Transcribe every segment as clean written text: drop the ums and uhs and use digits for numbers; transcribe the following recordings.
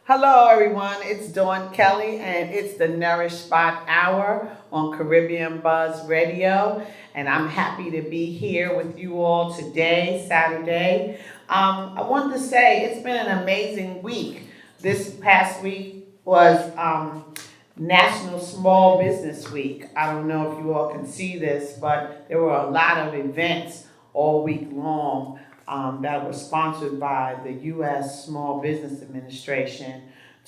Hello, everyone. It's Dawn Kelly, and it's the Nourish Spot Hour on Caribbean Buzz Radio. And I'm happy to be here with you all today, Saturday. I wanted to say it's been an amazing week. This past week was National Small Business Week. I don't know if you all can see this, but there were a lot of events all week long that was sponsored by the U.S. Small Business Administration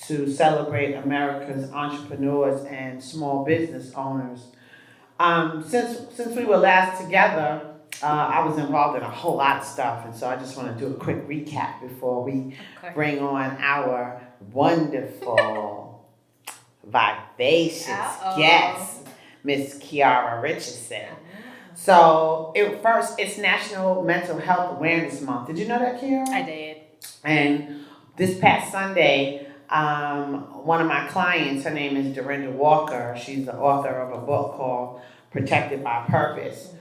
to celebrate America's entrepreneurs and small business owners. Since we were last together, I was involved in a whole lot of stuff, and so I just want to do a quick recap before we Okay. bring on our wonderful, vivacious Uh-oh. guest, Miss Keara Richardson. So it's National Mental Health Awareness Month. Did you know that, Kiara? I did. And this past Sunday, one of my clients, her name is Dorinda Walker. She's the author of a book called Protected by Purpose.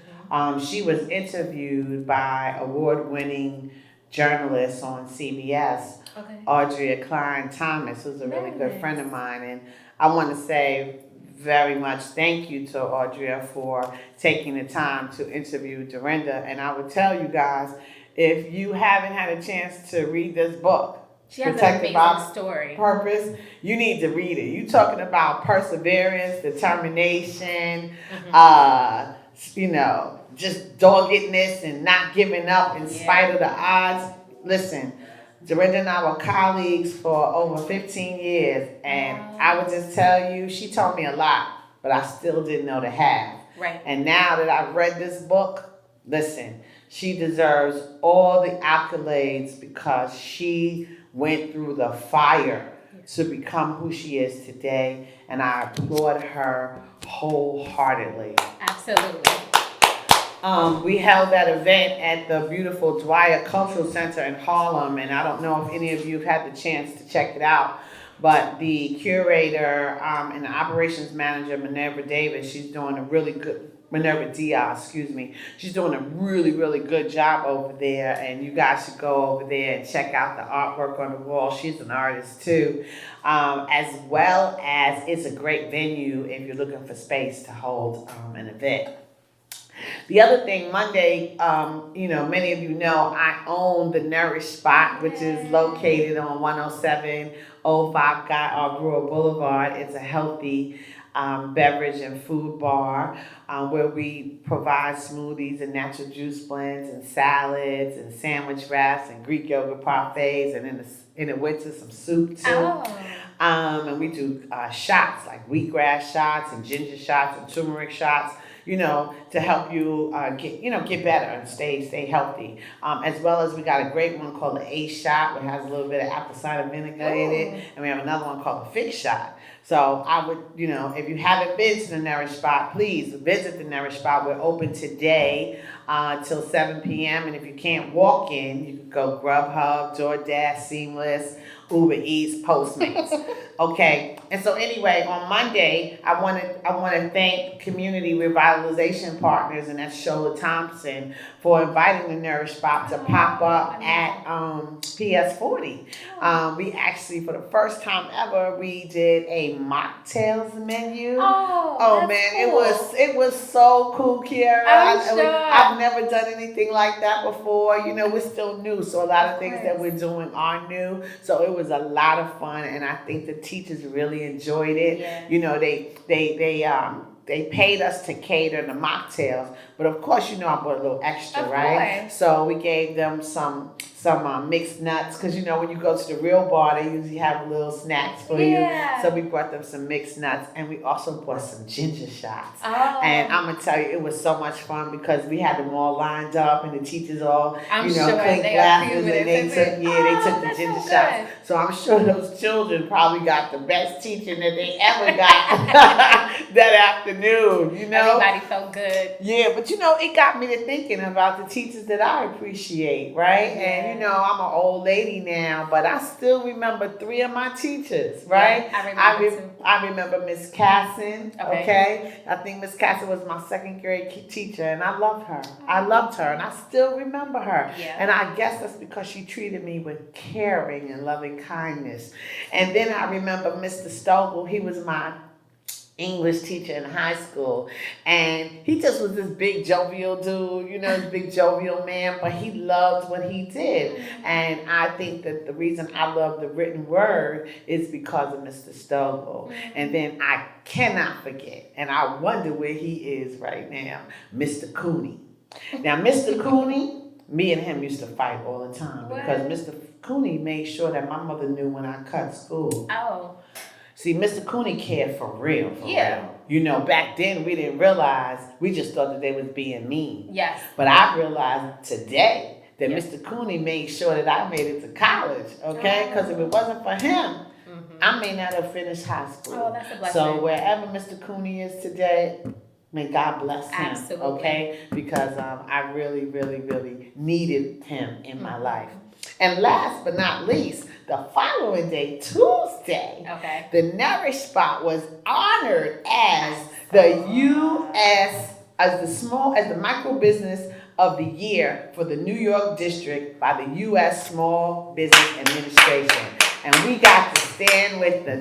She was interviewed by award-winning journalist on CBS, Okay. Audrey Klein Thomas, who's a really good Nice. friend of mine. And I want to say very much thank you to Audrey for taking the time to interview Dorinda. And I would tell you guys, if you haven't had a chance to read this book, She has an Protected amazing by story. Purpose, you need to read it. You talking about perseverance, determination, Mhm. just doggedness and not giving up in Yeah. spite of the odds. Listen, Dorinda and I were colleagues for over 15 years, and I would just tell you, she taught me a lot, but I still didn't know the half. Right. And now that I've read this book, listen, she deserves all the accolades because she went through the fire to become who she is today, and I applaud her wholeheartedly. Absolutely. We held that event at the beautiful Dwyer Cultural Center in Harlem, and I don't know if any of you have had the chance to check it out, but the curator and the operations manager, Minerva Diaz, excuse me, she's doing a really, really good job over there, and you guys should go over there and check out the artwork on the wall. She's an artist too, as well as it's a great venue if you're looking for space to hold an event. The other thing, Monday, many of you know I own the Nourish Spot, which is located on 10705 Guy R. Brewer Boulevard. It's a healthy beverage and food bar where we provide smoothies and natural juice blends and salads and sandwich wraps and Greek yogurt parfaits, and in the winter some soup too. Oh. And we do shots like wheatgrass shots and ginger shots and turmeric shots, to help you get better and stay healthy. As well as we got a great one called the Ace Shot, which has a little bit of apple cider vinegar in it, and we have another one called the Fix Shot. So I would, if you haven't been to the Nourish Spot, please visit the Nourish Spot. We're open today till 7 p.m. And if you can't walk in, you can go Grubhub, DoorDash, Seamless, Uber Eats, Postmates. Okay. And so anyway, on Monday, I want to thank Community Revitalization Partners, and that's Shola Thompson, for inviting the Nourish Spot to pop up at PS40. We actually, for the first time ever, we did a mocktails menu. Oh, that's Man, cool. it was so cool, Kiara. I'm sure. I've never done anything like that before. We're still new, so a lot of things that we're doing are new. So it was a lot of fun, and I think the teachers really enjoyed it. Yeah. They paid us to cater the mocktails, but of course, I bought a little extra, Of right? course. So we gave them some mixed nuts, because when you go to the real bar, they usually have little snacks for Yeah. you. So we brought them some mixed nuts, and we also bought some ginger shots. Oh. And I'm gonna tell you, it was so much fun because we had them all lined up, and the teachers all, I'm clean sure glasses, they and approved it. they took the That's ginger so shots. good. So I'm sure those children probably got the best teaching that they ever got that afternoon, you know? Everybody felt good. Yeah, but you know, it got me to thinking about the teachers that I appreciate, right? Yeah. And you know, I'm an old lady now, but I still remember 3 of my teachers, right? Yeah, I remember too. I remember Miss Casson, Okay. okay? I think Miss Casson was my second grade teacher, and I loved her. I loved her, and I still remember her. Yeah. And I guess that's because she treated me with caring and loving kindness. And then I remember Mr. Stogel. He was my English teacher in high school, and he just was this big jovial dude, you know, this big jovial man, but he loved what he did. And I think that the reason I love the written word is because of Mr. Stogel. And then I cannot forget, and I wonder where he is right now, Mr. Cooney. Now, Mr. Cooney, me and him used to fight all the time because Mr. Cooney made sure that my mother knew when I cut school. Oh. See, Mr. Cooney cared for real, real. You know, back then we didn't realize, we just thought that they was being mean. Yes. But I realized today that Mr. Cooney made sure that I made it to college, okay? Because if it wasn't for him, I may not have finished high school. Oh, that's a blessing. So wherever Mr. Cooney is today, may God bless him, Absolutely. okay? Because I really, really, really needed him in my life. And last but not least, the following day, Tuesday, the Nourish spot was honored as the U.S. as the micro business of the year for the New York district by the U.S. Small Business Administration. And we got to stand with the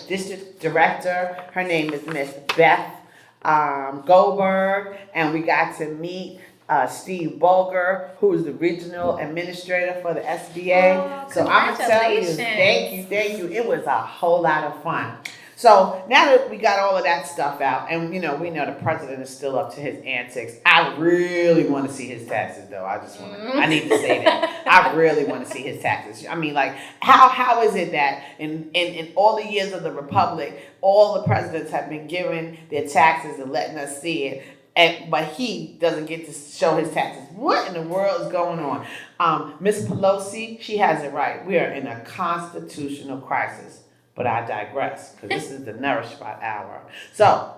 district director. Her name is Miss Beth Goldberg, and we got to meet Steve Bulger, who is the regional administrator for the SBA. Oh, so I'm gonna tell you, thank you. It was a whole lot of fun. So now that we got all of that stuff out, and you know, we know the president is still up to his antics. I really want to see his taxes, though. I need to say that. I really want to see his taxes. I mean, like, how is it that in all the years of the republic, all the presidents have been giving their taxes and letting us see it, but he doesn't get to show his taxes? What in the world is going on? Miss Pelosi, she has it right. We are in a constitutional crisis. But I digress, because this is the Nourish Spot Hour. So,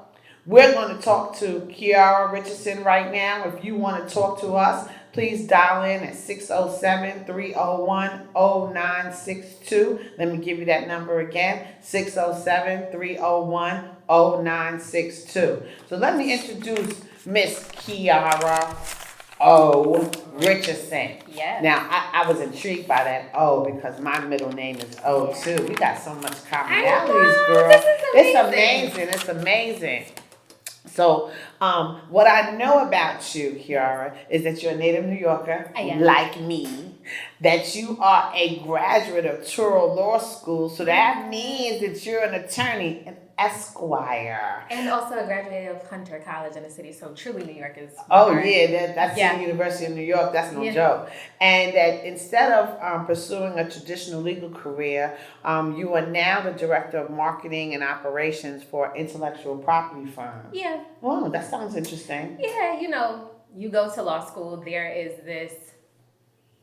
we're going to talk to Keara Richardson right now. If you want to talk to us, please dial in at 607-301-0962. Let me give you that number again, 607-301-0962. So let me introduce Miss Keara Richardson. Yes. Now, I was intrigued by that O because my middle name is O too. We got so much commonalities, girl. It's amazing. So, what I know about you, Keara, is that you're a native New Yorker, like me, that you are a graduate of Touro Law School, so that means that you're an attorney, an esquire. And also a graduate of Hunter College in the city, so truly New York is... that's the University of New York, that's no joke. And that instead of pursuing a traditional legal career, you are now the director of marketing and operations for intellectual property firm. Yeah. Oh, that sounds interesting. Yeah, you know, you go to law school, there is this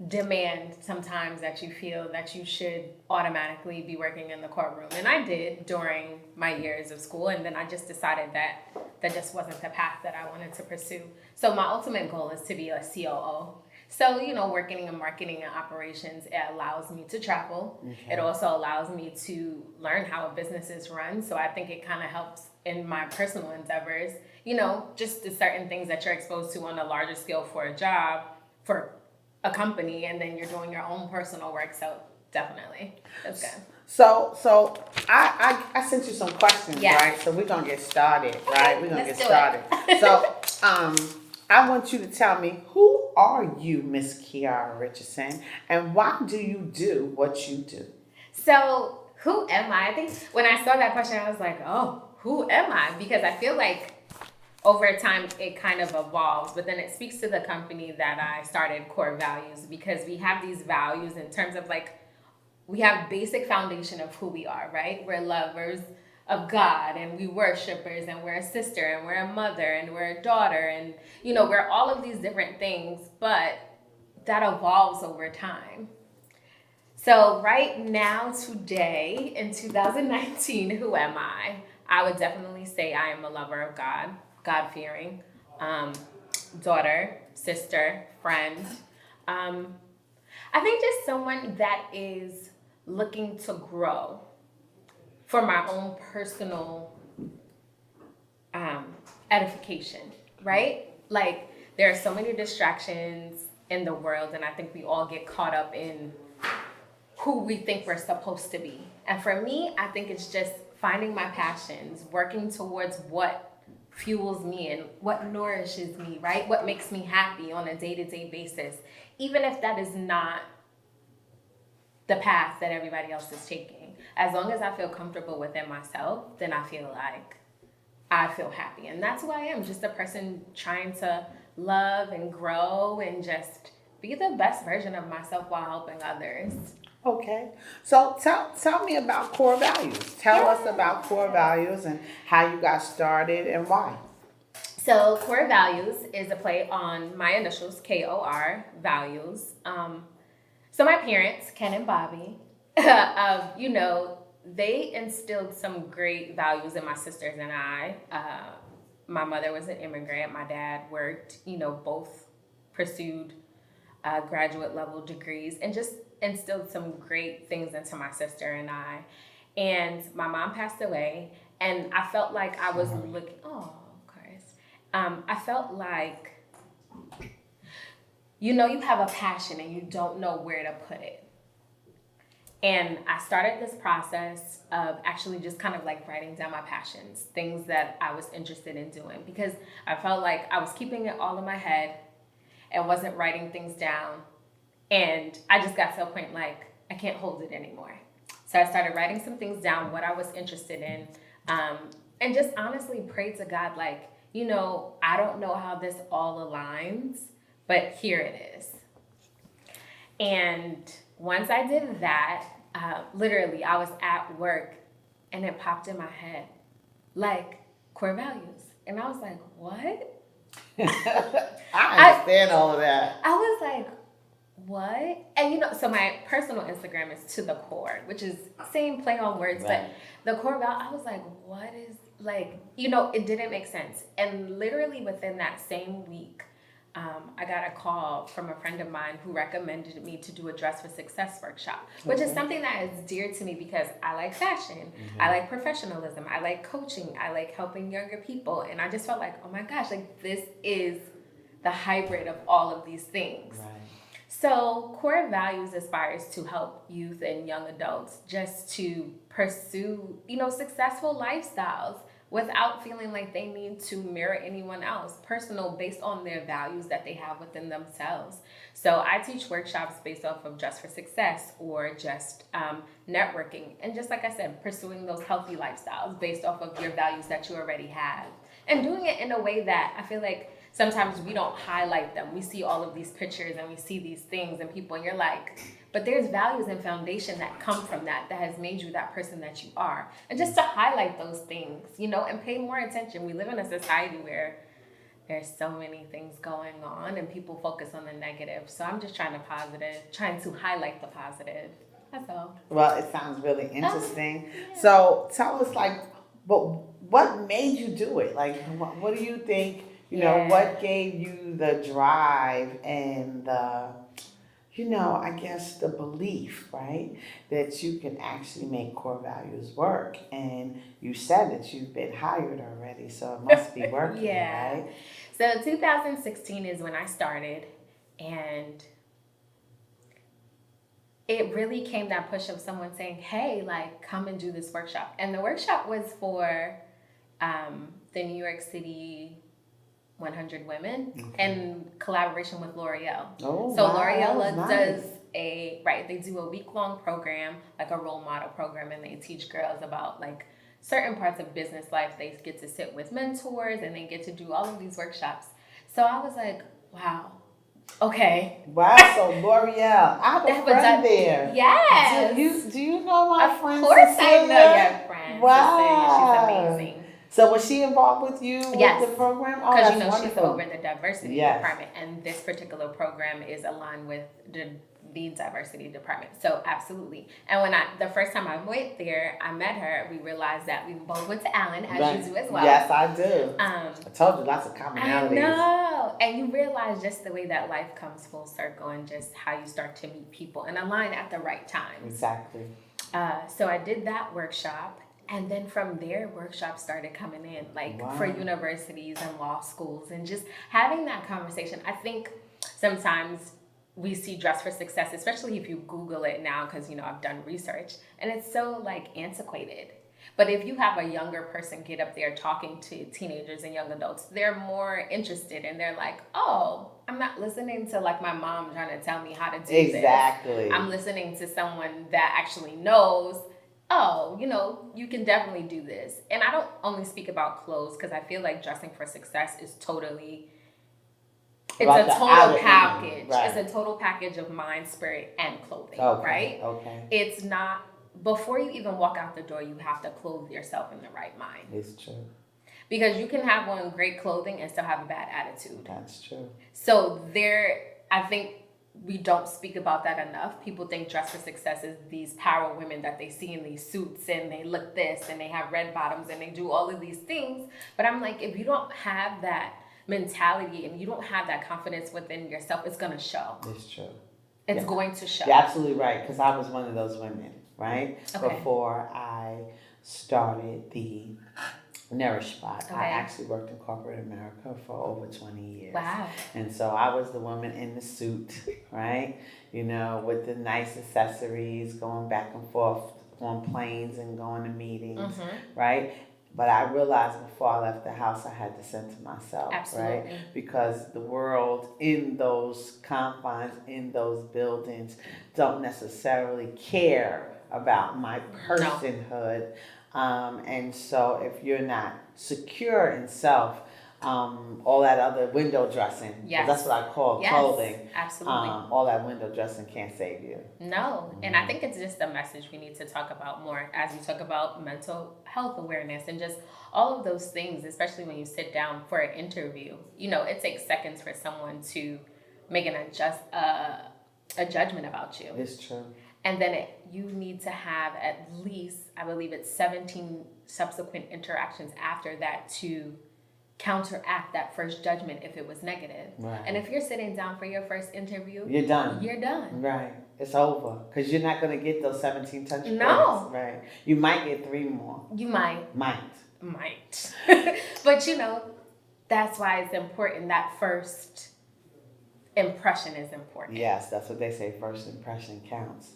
demand sometimes that you feel that you should automatically be working in the courtroom. And I did during my years of school, and then I just decided that just wasn't the path that I wanted to pursue. So my ultimate goal is to be a COO. So, you know, working in marketing and operations, it allows me to travel. It also allows me to learn how a business is run. So I think it kind of helps in my personal endeavors, you know, just the certain things that you're exposed to on a larger scale for a job, for a company, and then you're doing your own personal work. So definitely, that's good. So I sent you some questions, right? So we're gonna get started, right? We're gonna get started. So I want you to tell me, who are you, Miss Keara Richardson, and why do you do what you do? So who am I? I think when I saw that question, I was like, oh, who am I? Because I feel like over time, it kind of evolves, but then it speaks to the company that I started, KOR Values, because we have these values in terms of like, we have basic foundation of who we are, right? We're lovers of God, and we worshipers, and we're a sister, and we're a mother, and we're a daughter, and you know, we're all of these different things, but that evolves over time. So right now, today, in 2019, who am I? I would definitely say I am a lover of God, God-fearing, daughter, sister, friend. Um, I think just someone that is looking to grow for my own personal um, edification, right? Like, there are so many distractions in the world, and I think we all get caught up in who we think we're supposed to be. And for me, I think it's just finding my passions, working towards what fuels me and what nourishes me, right? What makes me happy on a day-to-day basis, even if that is not the path that everybody else is taking. As long as I feel comfortable within myself, then I feel like I feel happy. And that's who I am, just a person trying to love and grow and just be the best version of myself while helping others. Okay. So tell me about core values. Tell us about core values and how you got started and why. So core values is a play on my initials, KOR, values. So my parents, Ken and Bobby, they instilled some great values in my sisters and I. My mother was an immigrant. My dad worked, both pursued graduate level degrees and just instilled some great things into my sister and I. And my mom passed away, and I felt like I was looking, oh, of course. I felt like, you have a passion and you don't know where to put it. And I started this process of actually just kind of like writing down my passions, things that I was interested in doing, because I felt like I was keeping it all in my head and wasn't writing things down. And I just got to a point like, I can't hold it anymore. So I started writing some things down, what I was interested in, and just honestly prayed to God, like, I don't know how this all aligns, but here it is. And once I did that, literally I was at work and it popped in my head, like, core values. And I was like, what? I understand all of that. I was like, what? And so my personal Instagram is to the core, which is same play on words, right. But the core value, I was like, what is, like, it didn't make sense. And literally within that same week, I got a call from a friend of mine who recommended me to do a Dress for Success workshop, which is something that is dear to me because I like fashion, I like professionalism, I like coaching, I like helping younger people. And I just felt like, oh my gosh, like this is the hybrid of all of these things. Right. So core values aspires to help youth and young adults just to pursue, successful lifestyles without feeling like they need to mirror anyone else, personal, based on their values that they have within themselves. So I teach workshops based off of Dress for Success or just networking. And just like I said, pursuing those healthy lifestyles based off of your values that you already have. And doing it in a way that I feel like sometimes we don't highlight them. We see all of these pictures and we see these things and people, and you're like, but there's values and foundation that come from that has made you that person that you are. And just to highlight those things, and pay more attention. We live in a society where there's so many things going on and people focus on the negative. So I'm just trying to highlight the positive. That's all. Well, it sounds really interesting. Yeah. So tell us, but what made you do it? Like, what do you think, what gave you the drive and the, I guess the belief, right, that you can actually make core values work? And you said that you've been hired already, so it must be working, yeah. Right? So 2016 is when I started, and it really came that push of someone saying, hey, like, come and do this workshop. And the workshop was for the New York City 100 women in collaboration with L'Oreal. Oh, so wow, L'Oreal nice. they do a week-long program, like a role model program, and they teach girls about like certain parts of business life. They get to sit with mentors and they get to do all of these workshops. So I was like, wow, okay. Wow, so L'Oreal, I have a friend there. Yes. Do you know my friend? Of course I know your friend. Wow. She's amazing. So was she involved with you yes. with the program? Oh, because wonderful. She's over the diversity department, and this particular program is aligned with the diversity department. So absolutely. And the first time I went there, I met her. We realized that we both went to Allen, as you do as well. Yes, I do. I told you, lots of commonalities. I know. And you realize just the way that life comes full circle and just how you start to meet people and align at the right time. Exactly. So I did that workshop. And then from there, workshops started coming in, like for universities and law schools, and just having that conversation. I think sometimes we see Dress for Success, especially if you Google it now, because, I've done research, and it's so like antiquated. But if you have a younger person get up there talking to teenagers and young adults, they're more interested, and they're like, oh, I'm not listening to like my mom trying to tell me how to do this. Exactly. I'm listening to someone that actually knows, oh, you can definitely do this. And I don't only speak about clothes, because I feel like dressing for success is totally, it's a total package. Right. It's a total package of mind, spirit, and clothing, right? Okay. It's not, before you even walk out the door, you have to clothe yourself in the right mind. It's true. Because you can have on great clothing and still have a bad attitude. That's true. So I think we don't speak about that enough. People think Dress for Success is these power women that they see in these suits, and they look this, and they have red bottoms, and they do all of these things. But I'm like, if you don't have that mentality and you don't have that confidence within yourself, it's going to show. It's true. It's going to show. You're absolutely right, because I was one of those women, right? Okay. Before I started the Nourish spot. Okay. I actually worked in corporate America for over 20 years. Wow. And so I was the woman in the suit, right? With the nice accessories, going back and forth on planes and going to meetings, right? But I realized before I left the house, I had to center myself, Absolutely. right? Because the world in those confines, in those buildings, don't necessarily care about my personhood. And so if you're not secure in self, all that other window dressing, that's what I call clothing. Absolutely. All that window dressing can't save you. No, and I think it's just a message we need to talk about more as we talk about mental health awareness and just all of those things, especially when you sit down for an interview. It takes seconds for someone to make a judgment about you. It's true. And then you need to have at least, I believe it's 17 subsequent interactions after that to counteract that first judgment if it was negative. Right. And if you're sitting down for your first interview, you're done. You're done. Right. It's over. Because you're not going to get those 17 touch points. No. Right. You might get 3 more. You might. Might. But that's why it's important. That first impression is important. Yes, that's what they say. First impression counts.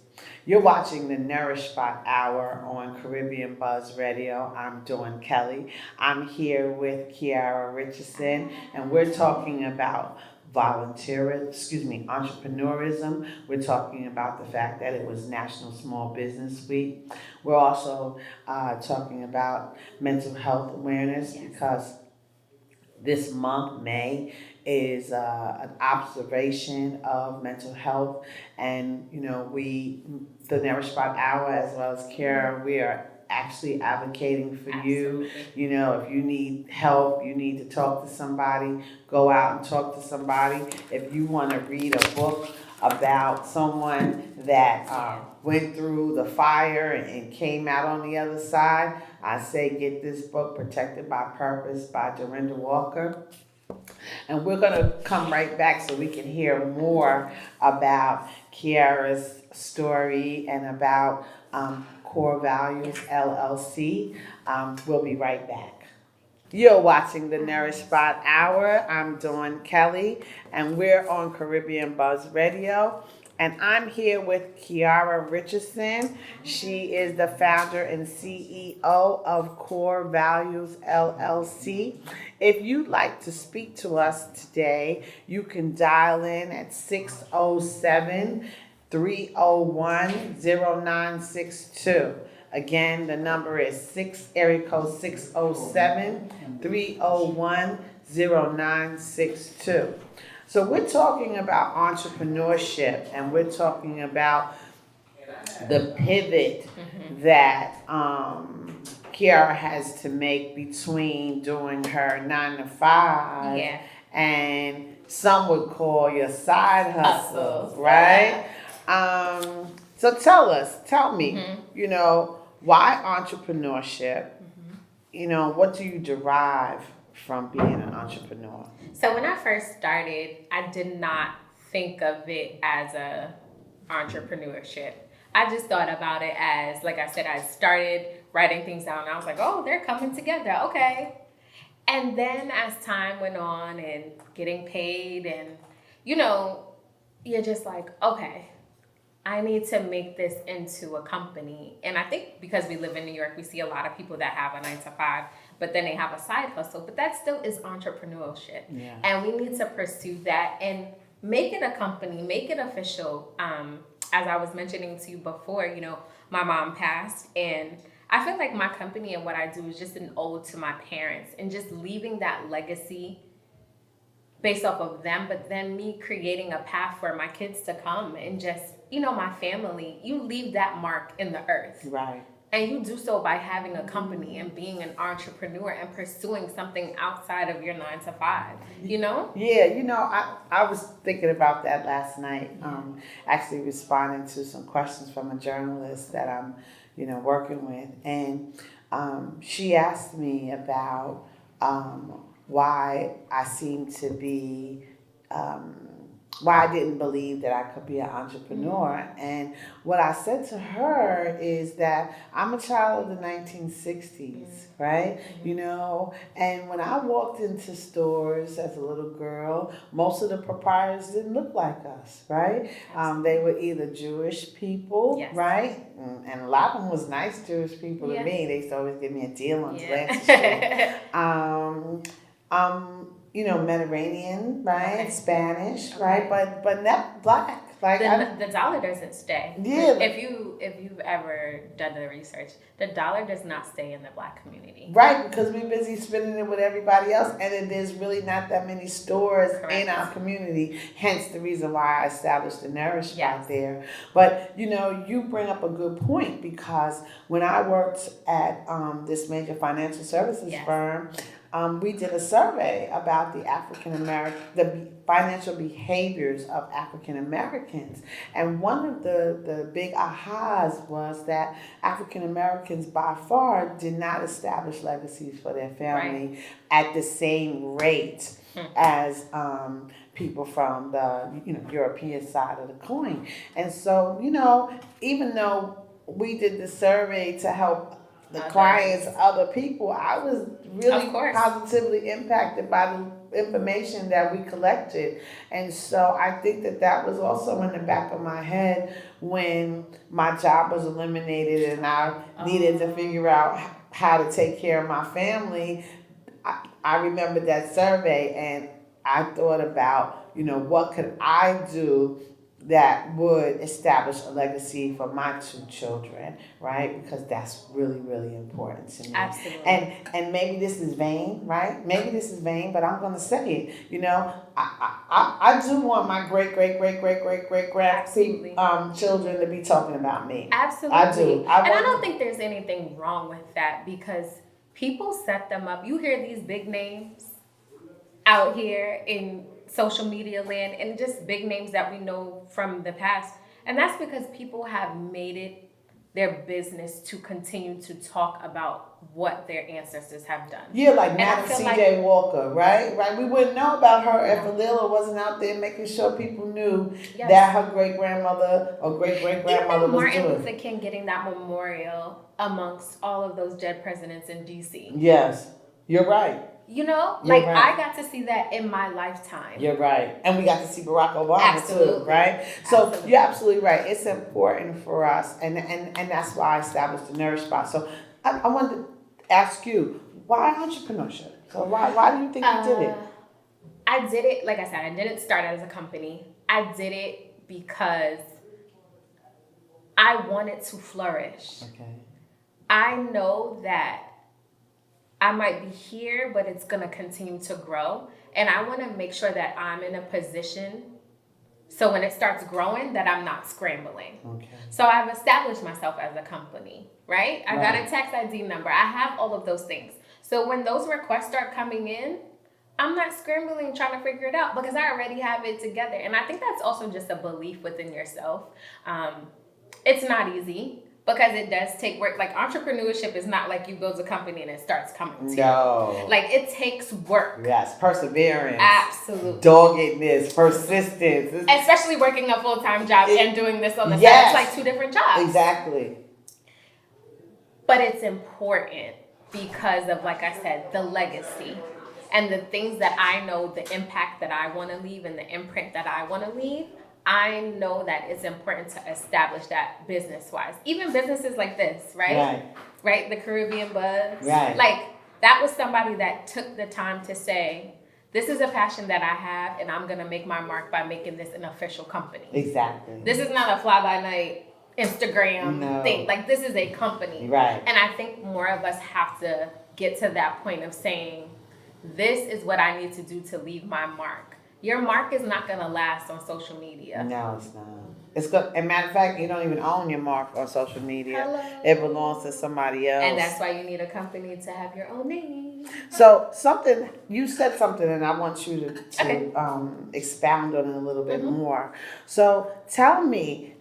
You're watching the Nourish Spot Hour on Caribbean Buzz Radio. I'm Dawn Kelly. I'm here with Keara Richardson, and we're talking about entrepreneurism. We're talking about the fact that it was National Small Business Week. We're also talking about mental health awareness because this month, May, is an observation of mental health. And, the Nourish Spot Hour, as well as Keara, we are actually advocating for you. If you need help, you need to talk to somebody, go out and talk to somebody. If you want to read a book about someone that went through the fire and came out on the other side, I say get this book, Protected by Purpose by Dorinda Walker. And we're going to come right back so we can hear more about Keara's story and about KOR Values LLC. We'll be right back. You're watching the Nourish Spot Hour. I'm Dawn Kelly, and we're on Caribbean Buzz Radio. And I'm here with Keara Richardson. She is the founder and CEO of KOR Values LLC. If you'd like to speak to us today, you can dial in at 607-301-0962. Again, the number is area code 607-301-0962. So we're talking about entrepreneurship, and we're talking about the pivot that Keara has to make between doing her 9 to 5 and some would call your side hustle, right? So tell me, why entrepreneurship? What do you derive from being an entrepreneur? So when I first started, I did not think of it as a entrepreneurship. I just thought about it as, like I said, I started writing things down and I was like, oh, they're coming together. Okay. And then as time went on and getting paid and, you're just like, okay, I need to make this into a company. And I think because we live in New York, we see a lot of people that have a 9 to 5, but then they have a side hustle. But that still is entrepreneurship. Yeah. And we need to pursue that and make it a company, make it official. As I was mentioning to you before, my mom passed, and I feel like my company and what I do is just an ode to my parents and just leaving that legacy based off of them, but then me creating a path for my kids to come and just, my family. You leave that mark in the earth. Right. And you do so by having a company and being an entrepreneur and pursuing something outside of your 9 to 5, Yeah, I was thinking about that last night, actually responding to some questions from a journalist that I'm, working with. And she asked me about why I seem to be, why I didn't believe that I could be an entrepreneur. Mm-hmm. And what I said to her is that I'm a child of the 1960s, right? Mm-hmm. And when I walked into stores as a little girl, most of the proprietors didn't look like us, right? They were either Jewish people, yes, right? And a lot of them was nice Jewish people to me. They used to always give me a deal on Atlantic Street. Mediterranean, right? Okay. Spanish, okay, right? But not black. Like the dollar doesn't stay. Yeah. If you've ever done the research, the dollar does not stay in the black community. Right, because we're busy spending it with everybody else, and there's really not that many stores in our community. Hence the reason why I established the Nourish out there. But you bring up a good point, because when I worked at this major financial services firm, we did a survey about the financial behaviors of African Americans. And one of the big ahas was that African Americans by far did not establish legacies for their family at the same rate as people from the European side of the coin. And so, even though we did the survey to help the clients, other people, I was really positively impacted by the information that we collected. And so I think that was also in the back of my head when my job was eliminated and I needed to figure out how to take care of my family. I remembered that survey and I thought about, what could I do that would establish a legacy for my 2 children, right? Because that's really, really important to me. Absolutely. And maybe this is vain, right? Maybe this is vain, but I'm going to say it. I do want my great children to be talking about me. Absolutely. I do. I don't think there's anything wrong with that, because people set them up. You hear these big names out here in social media land and just big names that we know from the past. And that's because people have made it their business to continue to talk about what their ancestors have done. Yeah, like Madam C.J. Walker, right? Right. We wouldn't know about her if Alila wasn't out there making sure people knew that her great-grandmother or great-great-grandmother was doing. Martin Luther King getting that memorial amongst all of those dead presidents in D.C. Yes, you're right. I got to see that in my lifetime. You're right. And we got to see Barack Obama too, right? So you're absolutely right. It's important for us, and that's why I established the Nourish Spot. So I wanted to ask you, why entrepreneurship? So why do you think you did it? I did it, like I said, I didn't start it as a company. I did it because I wanted to flourish. Okay. I know that I might be here, but it's going to continue to grow. And I want to make sure that I'm in a position so when it starts growing that I'm not scrambling. Okay. So I've established myself as a company, right? Got a tax ID number. I have all of those things. So when those requests start coming in, I'm not scrambling trying to figure it out because I already have it together. And I think that's also just a belief within yourself. It's not easy because it does take work. Like entrepreneurship is not like you build a company and it starts coming to you. Like it takes work. Yes, perseverance. Absolutely. Doggedness, persistence. Especially working a full-time job and doing this on the side. It's like two different jobs. Exactly. But it's important because of, like I said, the legacy and the things that I know, the impact that I want to leave and the imprint that I want to leave. I know that it's important to establish that business-wise. Even businesses like this, right? Right, the Caribbean Buzz. Right. Like, that was somebody that took the time to say, this is a passion that I have, and I'm going to make my mark by making this an official company. Exactly. This is not a fly-by-night Instagram thing. Like, this is a company. Right. And I think more of us have to get to that point of saying, this is what I need to do to leave my mark. Your mark is not going to last on social media. No, it's not. It's good. And matter of fact, you don't even own your mark on social media. Hello. It belongs to somebody else. And that's why you need a company to have your own name. So you said something, and I want you to expound on it a little bit more. So tell me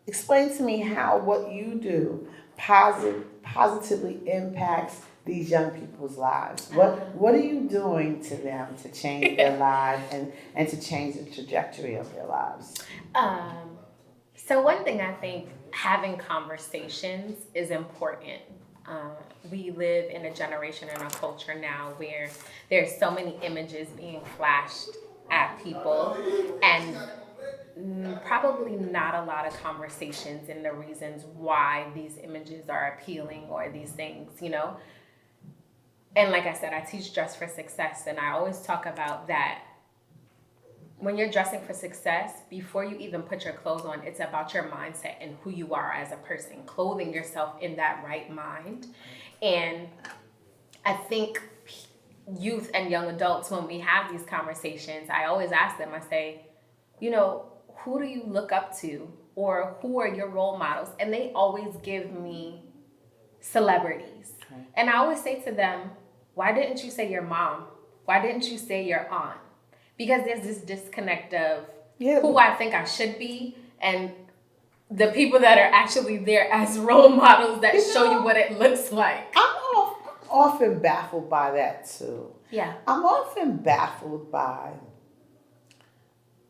explain to me how what you do positively impacts these young people's lives. What are you doing to them to change their lives and to change the trajectory of their lives? So one thing I think having conversations is important. We live in a generation and a culture now where there's so many images being flashed at people and probably not a lot of conversations in the reasons why these images are appealing or these things, And like I said, I teach Dress for Success, and I always talk about that. When you're dressing for success, before you even put your clothes on, it's about your mindset and who you are as a person, clothing yourself in that right mind. And I think youth and young adults, when we have these conversations, I always ask them, I say, who do you look up to, or who are your role models? And they always give me celebrities. Okay. And I always say to them, why didn't you say your mom? Why didn't you say your aunt? Because there's this disconnect of who I think I should be and the people that are actually there as role models that show you what it looks like. I'm often baffled by that too. Yeah. I'm often baffled by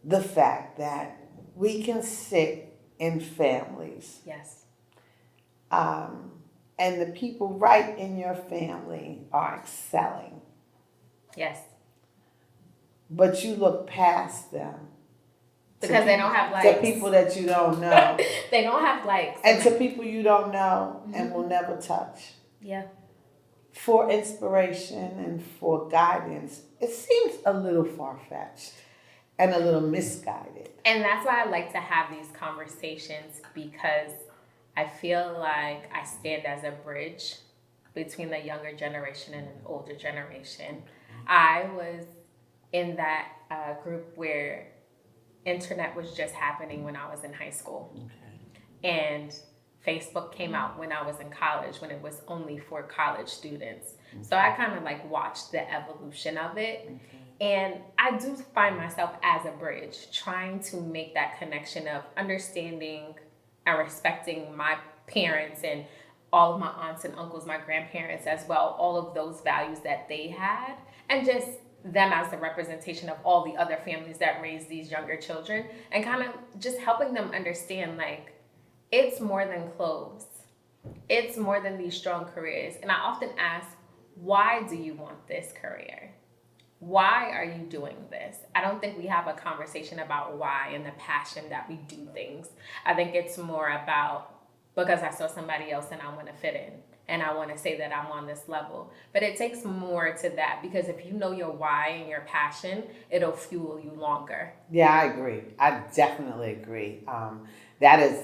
the fact that we can sit in families. Yes. And the people right in your family are excelling. Yes. But you look past them. Because they don't have likes. To people that you don't know. They don't have likes. And to people you don't know and will never touch. Yeah. For inspiration and for guidance, it seems a little far-fetched and a little misguided. And that's why I like to have these conversations, because I feel like I stand as a bridge between the younger generation and an older generation. I was in that group where internet was just happening when I was in high school. Okay. And Facebook came out when I was in college, when it was only for college students. Okay. So I kind of watched the evolution of it. Okay. And I do find myself as a bridge, trying to make that connection of understanding and respecting my parents and all of my aunts and uncles, my grandparents as well, all of those values that they had, and just them as the representation of all the other families that raise these younger children, and kind of just helping them understand it's more than clothes. It's more than these strong careers. And I often ask, why do you want this career? Why are you doing this? I don't think we have a conversation about why and the passion that we do things. I think it's more about because I saw somebody else and I want to fit in and I want to say that I'm on this level. But it takes more to that, because if you know your why and your passion, it'll fuel you longer. Yeah, I agree. I definitely agree. That is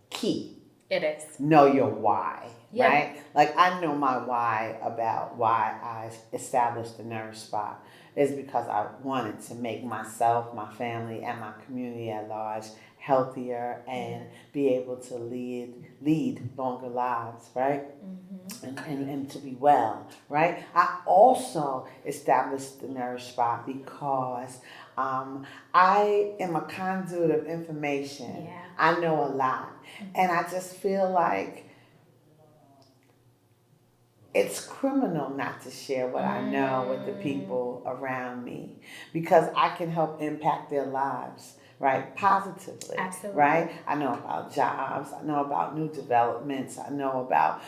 key. It is. Know your why, yeah. Right? I know my why about why I established the Nourish spot. is because I wanted to make myself, my family, and my community at large healthier and be able to lead longer lives, right? And to be well, right? I also established the Nourish Spot because I am a conduit of information. Yeah. I know a lot. And I just feel like it's criminal not to share what I know with the people around me because I can help impact their lives, right? Positively. Absolutely. Right? I know about jobs. I know about new developments. I know about,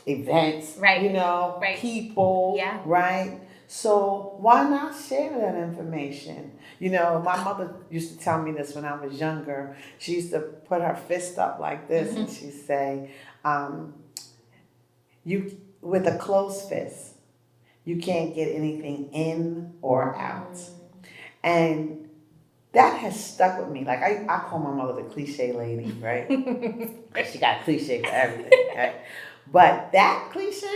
events, Right. Right. people, Yeah. right? So why not share that information? My mother used to tell me this when I was younger. She used to put her fist up like this and she'd say, you with a closed fist, you can't get anything in or out. And that has stuck with me. Like I call my mother the cliche lady, right? Because she got a cliche for everything, right? But that cliche,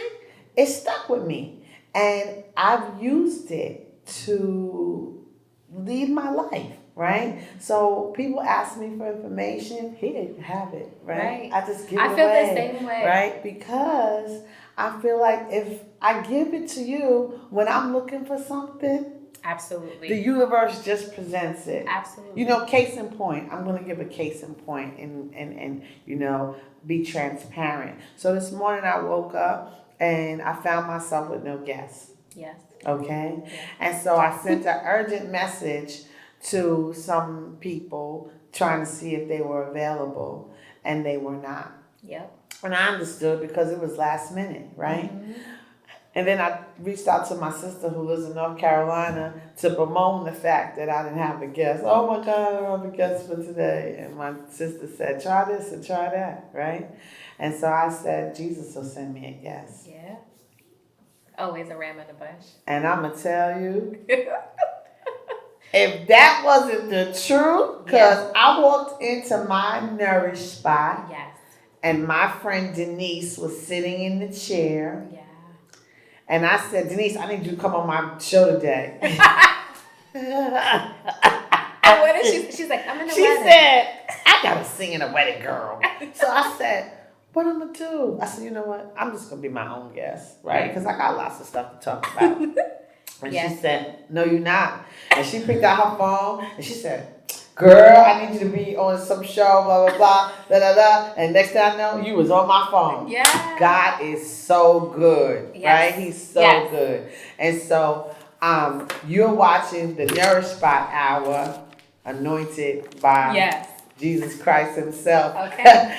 it stuck with me. And I've used it to lead my life, right? So people ask me for information, here you have it, right? I just give it away. I feel the same way. Right? Because I feel like if I give it to you when I'm looking for something, absolutely, the universe just presents it. Absolutely. Case in point, I'm going to give a case in point and be transparent. So this morning I woke up and I found myself with no guests. Yes. Okay? Yes. And so I sent an urgent message to some people trying to see if they were available, and they were not. Yep. And I understood because it was last minute, right? And then I reached out to my sister who lives in North Carolina to bemoan the fact that I didn't have a guest. Oh my God, I don't have a guest for today. And my sister said, try this and try that, right? And so I said, Jesus will send me a guest. Yeah. Always a ram in the bush. And I'm going to tell you, if that wasn't the truth, because I walked into my Nourish Spot. Yes. And my friend Denise was sitting in the chair. Yeah. And I said, Denise, I need you to come on my show today. And what is she's like, I'm in a wedding. She said, I gotta sing in a wedding, girl. So I said, what I'm gonna do? I said, you know what? I'm just gonna be my own guest, right? Because I got lots of stuff to talk about. And she said, no, you're not. And she picked out her phone and she said, girl, I need you to be on some show, blah, blah, blah, da, da, da. And next thing I know, you was on my phone. Yeah. God is so good, right? He's so good. And so you're watching the Nourish Spot Hour, anointed by Jesus Christ himself. Okay.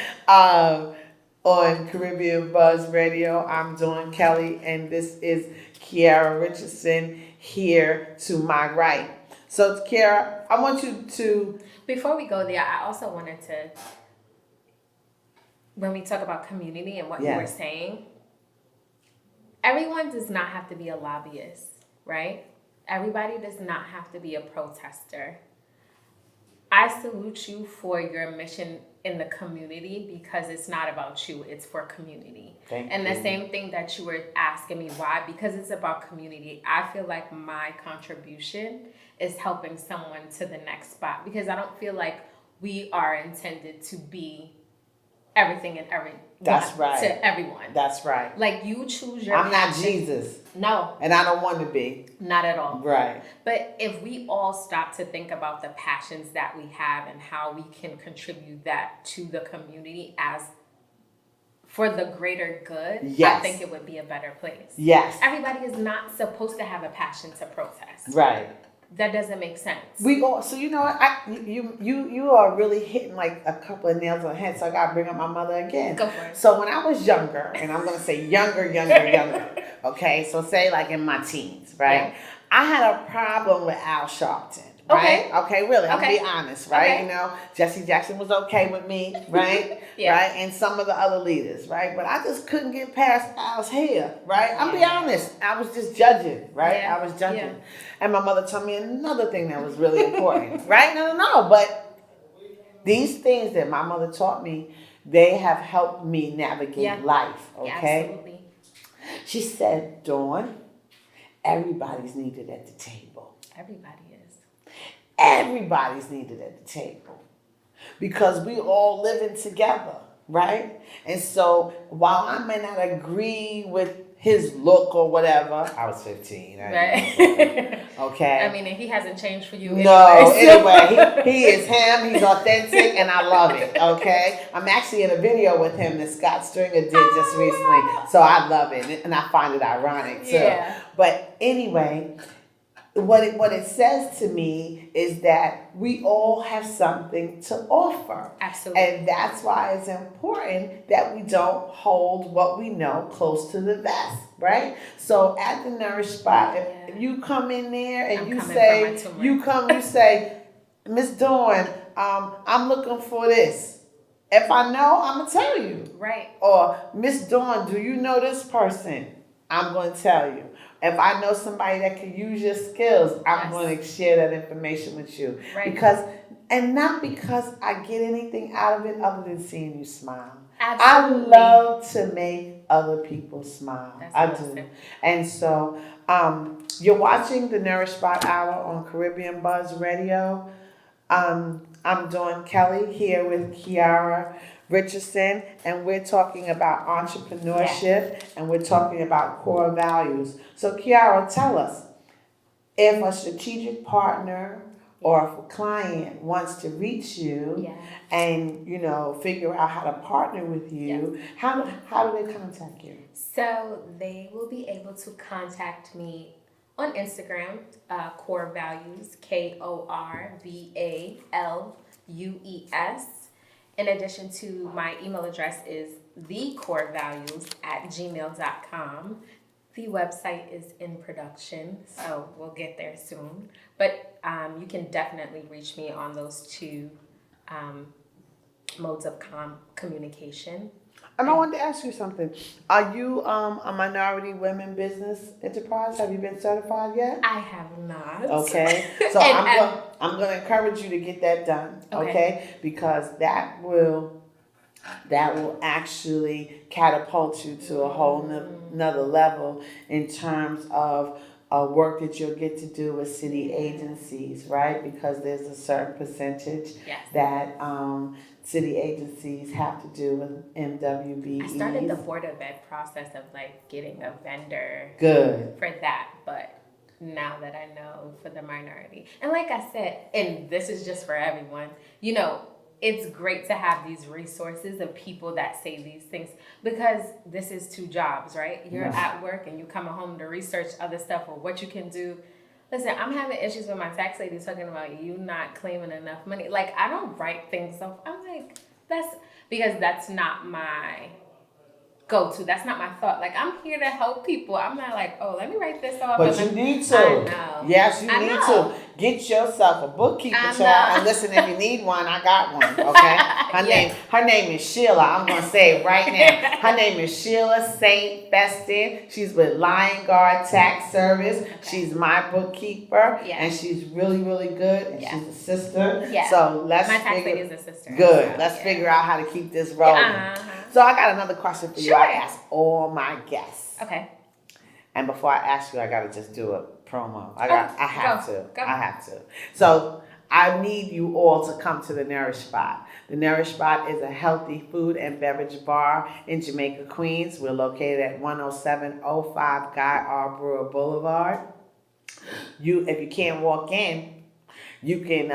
On Caribbean Buzz Radio. I'm Dawn Kelly, and this is Keara Richardson here to my right. So, Keara, I want you to... Before we go there, I also wanted to, when we talk about community and what you were saying, everyone does not have to be a lobbyist, right? Everybody does not have to be a protester. I salute you for your mission in the community because it's not about you, it's for community. Thank and you. The same thing that you were asking me why, because it's about community. I feel like my contribution is helping someone to the next spot because I don't feel like we are intended to be everything and everyone. That's right. To everyone. That's right. Like you choose your I'm not passion. Jesus. No. And I don't want to be. Not at all. Right. But if we all stop to think about the passions that we have and how we can contribute that to the community as for the greater good, I think it would be a better place. Yes. Everybody is not supposed to have a passion to protest. Right. That doesn't make sense. We all, so you know what, you are really hitting like a couple of nails on the head, so I gotta bring up my mother again. Go for it. So when I was younger, and I'm gonna say younger, okay, so say like in my teens, right? I had a problem with Al Sharpton. Right? Okay, really. I'm gonna be honest, right? Okay. You know, Jesse Jackson was okay with me, right? Right? And some of the other leaders, right? But I just couldn't get past Al's hair, right? I'm be honest. I was just judging, right? I was judging. Yeah. And my mother told me another thing that was really important, right? No. But these things that my mother taught me, they have helped me navigate life, okay? Absolutely. She said, Dawn, everybody's needed at the table. Everybody is. Everybody's needed at the table because we all living together, right? And so while I may not agree with his look or whatever, I was 15. Right. Okay. I mean, and he hasn't changed for you No, anyway. So. he is him. He's authentic, and I love it. Okay, I'm actually in a video with him that Scott Stringer did just recently, so I love it, and I find it ironic too. Yeah. But anyway, what it says to me is that we all have something to offer. Absolutely. And that's why it's important that we don't hold what we know close to the vest, right? So at the Nourish spot, if you come in there and you say, Miss Dawn, I'm looking for this. If I know, I'm gonna tell you. Right. Or Miss Dawn, do you know this person? I'm gonna tell you. If I know somebody that can use your skills, I'm going to share that information with you. Right. Not because I get anything out of it other than seeing you smile. Absolutely. I love to make other people smile. That's I awesome. do. And so you're watching the Nourish Spot Hour on Caribbean Buzz Radio. I'm Dawn Kelly here with Keara Richardson, and we're talking about entrepreneurship, and we're talking about core values. So Keara, tell us, if a strategic partner or if a client wants to reach you and, figure out how to partner with you, how do they contact you? So they will be able to contact me on Instagram, KOR Values, KORVALUES. In addition to my email address is thecorevalues@gmail.com. The website is in production, so we'll get there soon. But you can definitely reach me on those two modes of communication. And I wanted to ask you something. Are you a minority women business enterprise? Have you been certified yet? I have not. Okay. So I'm going to encourage you to get that done. Okay? Because that will actually catapult you to a whole another level in terms of work that you'll get to do with city agencies, right? Because there's a certain percentage that city agencies have to do with MWBEs. I started the Board of Ed process of getting a vendor for that, but now that I know for the minority. And like I said, and this is just for everyone, it's great to have these resources of people that say these things because this is two jobs, right? You're at work and you come home to research other stuff or what you can do. Listen, I'm having issues with my tax lady talking about you not claiming enough money. I don't write things off. I'm like, that's not my go-to. That's not my thought. I'm here to help people. I'm not let me write this off. But you need to. I know. Yes, you need to. Get yourself a bookkeeper, child. And listen, if you need one, I got one. Okay. Her name is Sheila. I'm gonna say it right now. Her name is Sheila Saint Festin. She's with Lion Guard Tax Service. Okay. She's my bookkeeper, and she's really, really good. And she's a sister. Yeah. So my tax lady is a sister. Good. Let's figure out how to keep this rolling. So I got another question for you. Sure. I ask all my guests. Okay. And before I ask you, I gotta just do a promo. I have to. So I need you all to come to the Nourish Spot. The Nourish Spot is a healthy food and beverage bar in Jamaica, Queens. We're located at 10705 Guy R. Brewer Boulevard. If you can't walk in, you can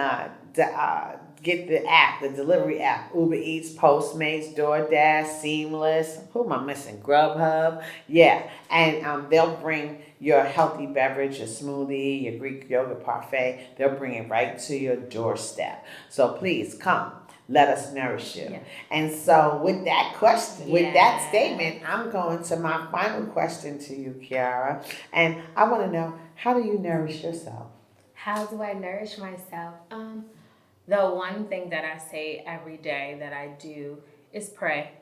get the app, the delivery app, Uber Eats, Postmates, DoorDash, Seamless. Who am I missing? Grubhub. Yeah, and they'll bring your healthy beverage, your smoothie, your Greek yogurt parfait. They'll bring it right to your doorstep. So please come. Let us nourish you. Yeah. And so with that question, with that statement, I'm going to my final question to you, Keara. And I want to know, how do you nourish yourself? How do I nourish myself? The one thing that I say every day that I do is pray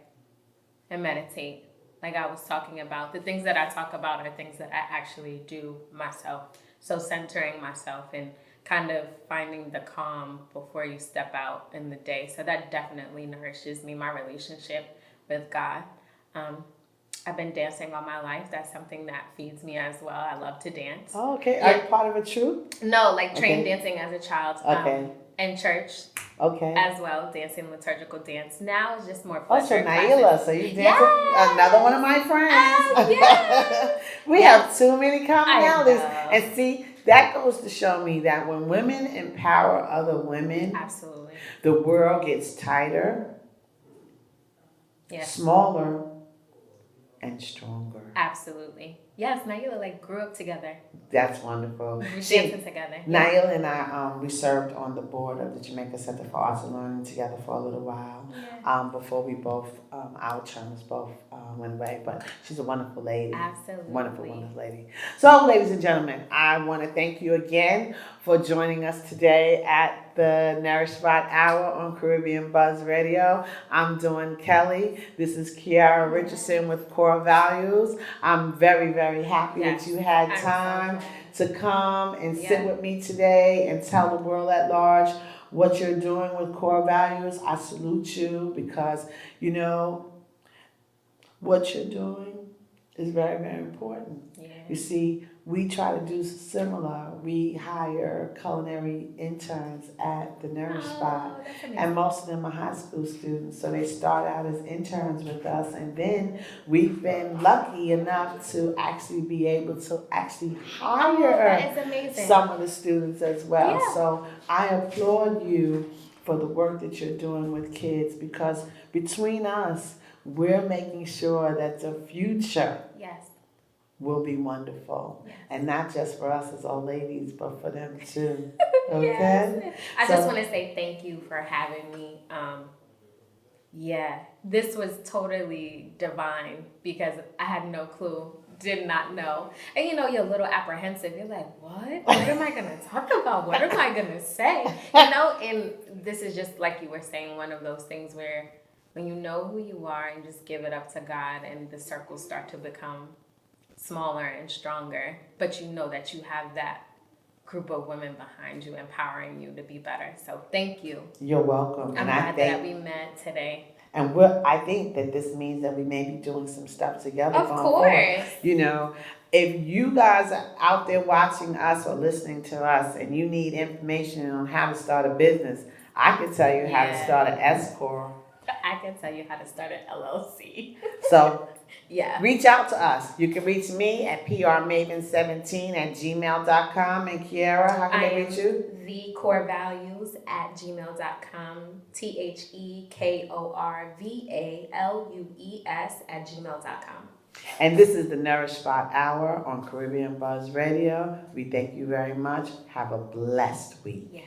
and meditate. Like I was talking about, the things that I talk about are things that I actually do myself. So centering myself and kind of finding the calm before you step out in the day. So that definitely nourishes me, my relationship with God. I've been dancing all my life. That's something that feeds me as well. I love to dance. Oh, okay. Yeah. Are you part of a troupe? No, like trained Okay. dancing as a child. Okay. In church Okay. as well, dancing liturgical dance. Now it's just more Oh, so pleasure Naila, classes. so you dancing? Yes! Another one of my friends. Yes! We Yes. have too many I commonalities. know. And see, that goes to show me that when women empower other women, Absolutely. the world gets tighter, Yes. smaller, and stronger. Absolutely. Yes, Naila like grew up together. That's wonderful. We were See, dancing together. Naila and I, we served on the board of the Jamaica Center for Arts and Learning together for a little while. Yeah. Before we both, our terms both went away. But she's a wonderful lady. Absolutely. Wonderful, wonderful lady. So, ladies and gentlemen, I want to thank you again for joining us today at the Nourish Spot Hour on Caribbean Buzz Radio. I'm Dawn Kelly. This is Keara Richardson with KOR Values. I'm very, very happy that you had time to come and sit with me today and tell the world at large what you're doing with KOR Values. I salute you because, you know, what you're doing is very, very important. Yeah. You see, we try to do similar. We hire culinary interns at the Nourish Spot, That's amazing. and most of them are high school students. So they start out as interns with us, and then we've been lucky enough to actually be able to actually hire that is amazing. some of the students as well. Yeah. So I applaud you for the work that you're doing with kids, because between us, we're making sure that the future Yes. will be wonderful. Yes. And not just for us as old ladies, but for them too. Okay? Yes. I So- just want to say thank you for having me. Yeah, this was totally divine because I had no clue, did not know. And you know, you're a little apprehensive. You're like, what? What am I going to talk about? What am I going to say? You know, and this is just like you were saying, one of those things where when you know who you are and just give it up to God, and the circles start to become smaller and stronger, but you know that you have that group of women behind you empowering you to be better. So thank you. You're welcome. I'm glad that we met today. And I think that this means that we may be doing some stuff together. Of going course. forward. You know, if you guys are out there watching us or listening to us and you need information on how to start a business, I can tell you how to start an S-Corp. I can tell you how to start an LLC. So yeah. Reach out to us. You can reach me at prmaven17@gmail.com. And Keara, how can they reach you? thekorvalues@gmail.com. thekorvalues@gmail.com. And this is the Nourish Spot Hour on Caribbean Buzz Radio. We thank you very much. Have a blessed week. Yeah.